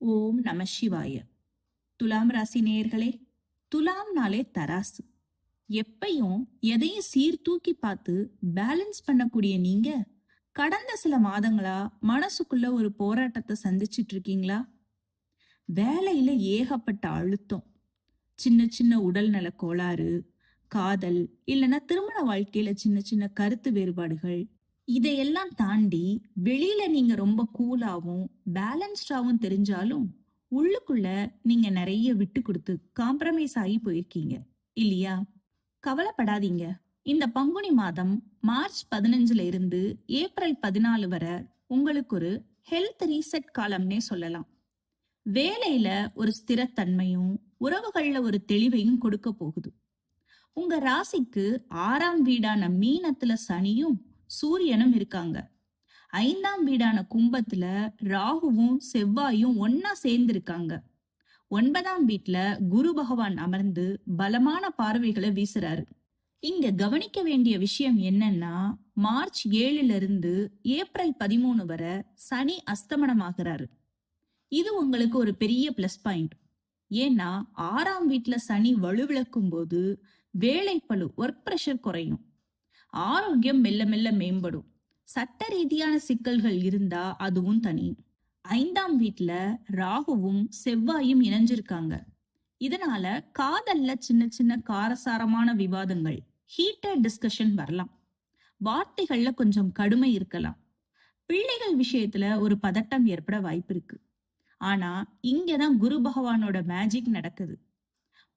ஓம் நம சிவாய. துலாம் ராசி நேயர்களே, துலாம்னாலே தராசு. எப்பையும் எதையும் சீர்தூக்கி பார்த்து பேலன்ஸ் பண்ணக்கூடிய நீங்க கடந்த சில மாதங்களா மனசுக்குள்ள ஒரு போராட்டத்தை சந்திச்சிட்டு இருக்கீங்களா? வேலையில ஏகப்பட்ட அழுத்தம், சின்ன சின்ன உடல்நல கோளாறு, காதல் இல்லைன்னா திருமண வாழ்க்கையில சின்ன சின்ன கருத்து வேறுபாடுகள், இதையெல்லாம் தாண்டி வெளியில நீங்க ரொம்ப கூலாவும் பேலன்ஸ்டாவும் தெரிஞ்சாலும் உள்ளுக்குள்ள நீங்க நிறைய விட்டு கொடுத்து காம்ப்ரமைஸ் ஆகி போயிருக்கீங்க இல்லையா? கவலைப்படாதீங்க. இந்த பங்குனி மாதம் மார்ச் 15ல இருந்து ஏப்ரல் 14 வரை உங்களுக்கு ஒரு ஹெல்த் ரீசெட் காலம்னே சொல்லலாம். வேலையில ஒரு ஸ்திரத்தன்மையும் உறவுகள்ல ஒரு தெளிவையும் கொடுக்க போகுது. உங்க ராசிக்கு 6ஆம் வீடான மீனத்துல சனியும் சூரியனும் இருக்காங்க. 5ஆம் வீடான கும்பத்துல ராகுவும் செவ்வாயும் ஒன்னா சேர்ந்து இருக்காங்க. 9ஆம் வீட்டுல குரு பகவான் அமர்ந்து பலமான பார்வைகளை வீசுறாரு. இங்க கவனிக்க வேண்டிய விஷயம் என்னன்னா, மார்ச் 7ல இருந்து ஏப்ரல் 13 வரை சனி அஸ்தமனமாகிறாரு. இது உங்களுக்கு ஒரு பெரிய பிளஸ் பாயிண்ட். ஏன்னா 6ஆம் வீட்டுல சனி வலுவிழக்கும் போது வேலைப்பளு ஒர்க் பிரஷர் குறையும், ஆரோக்கியம் மெல்ல மெல்ல மேம்படும். சட்ட ரீதியான சிக்கல்கள் இருந்தா அதுவும் தனியும். 5ஆம் வீட்டுல ராகுவும் செவ்வாயும் இணைஞ்சிருக்காங்க. இதனால காதல்ல சின்ன சின்ன காரசாரமான விவாதங்கள், ஹீட்டட் டிஸ்கஷன் வரலாம். வார்த்தைகள்ல கொஞ்சம் கடுமை இருக்கலாம். பிள்ளைகள் விஷயத்துல ஒரு பதட்டம் ஏற்பட வாய்ப்பு இருக்கு. ஆனா இங்கதான் குரு பகவானோட மேஜிக் நடக்குது.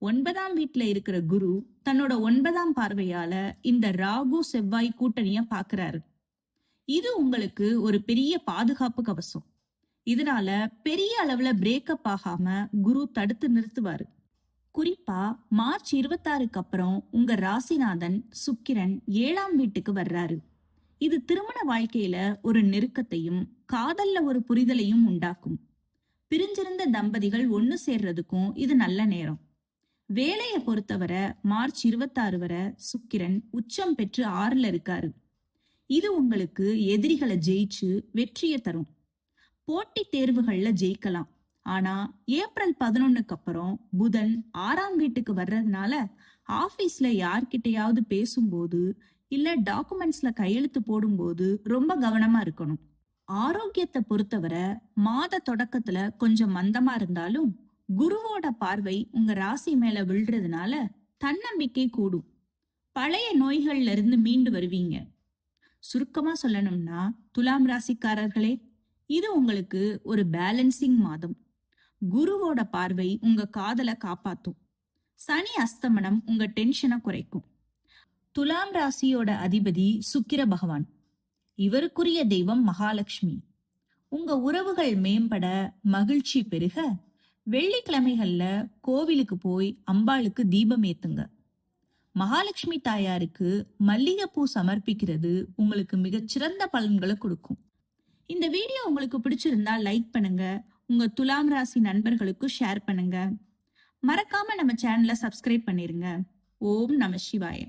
9ஆம் வீட்டுல இருக்கிற குரு தன்னோட 9ஆம் பார்வையால இந்த ராகு செவ்வாய் கூட்டணிய பாக்குறாரு. இது உங்களுக்கு ஒரு பெரிய பாதுகாப்பு கவசம். இதனால பெரிய அளவுல பிரேக்கப் ஆகாம குரு தடுத்து நிறுத்துவாரு. குறிப்பா மார்ச் 26க்கு அப்புறம் உங்க ராசிநாதன் சுக்கிரன் 7ஆம் வீட்டுக்கு வர்றாரு. இது திருமண வாழ்க்கையில ஒரு நெருக்கத்தையும் காதல்ல ஒரு புரிதலையும் உண்டாக்கும். பிரிஞ்சிருந்த தம்பதிகள் ஒண்ணு சேர்றதுக்கும் இது நல்ல நேரம். வேலையை பொறுத்தவரை மார்ச் 26 வரை சுக்கிரன் உச்சம் பெற்று 6ல இருக்காரு. இது உங்களுக்கு எதிரிகளை ஜெயிச்சு வெற்றியை தரும். போட்டி தேர்வுகள்ல ஜெயிக்கலாம். ஆனா ஏப்ரல் 11க்கு அப்புறம் புதன் 6ஆம் வீட்டுக்கு வர்றதுனால ஆபீஸ்ல யார்கிட்டயாவது பேசும்போது இல்ல டாக்குமெண்ட்ஸ்ல கையெழுத்து போடும்போது ரொம்ப கவனமா இருக்கணும். ஆரோக்கியத்தை பொறுத்தவரை மாத தொடக்கத்துல கொஞ்சம் மந்தமா இருந்தாலும் குருவோட பார்வை உங்க ராசி மேல விழுறதுனால தன்னம்பிக்கை கூடும். பழைய நோய்கள்ல இருந்து மீண்டு வருவீங்க. சுருக்கமா சொல்லணும்னா துலாம் ராசிக்காரர்களே, இது உங்களுக்கு ஒரு பேலன்சிங் மாதம். குருவோட பார்வை உங்க காதலை காப்பாத்தும். சனி அஸ்தமனம் உங்க டென்ஷனை குறைக்கும். துலாம் ராசியோட அதிபதி சுக்கிர பகவான். இவருக்குரிய தெய்வம் மகாலட்சுமி. உங்க உறவுகள் மேம்பட, மகிழ்ச்சி பெருக வெள்ளிக்கிழமைகள்ல கோவிலுக்கு போய் அம்பாளுக்கு தீபம் ஏத்துங்க. மகாலட்சுமி தாயாருக்கு மல்லிகைப்பூ சமர்ப்பிக்கிறது உங்களுக்கு மிகச்சிறந்த பலன்களை கொடுக்கும். இந்த வீடியோ உங்களுக்கு பிடிச்சிருந்தா லைக் பண்ணுங்க, உங்க துலாம் ராசி நண்பர்களுக்கு ஷேர் பண்ணுங்க. மறக்காம நம்ம சேனலை சப்ஸ்கிரைப் பண்ணிருங்க. ஓம் நம சிவாய.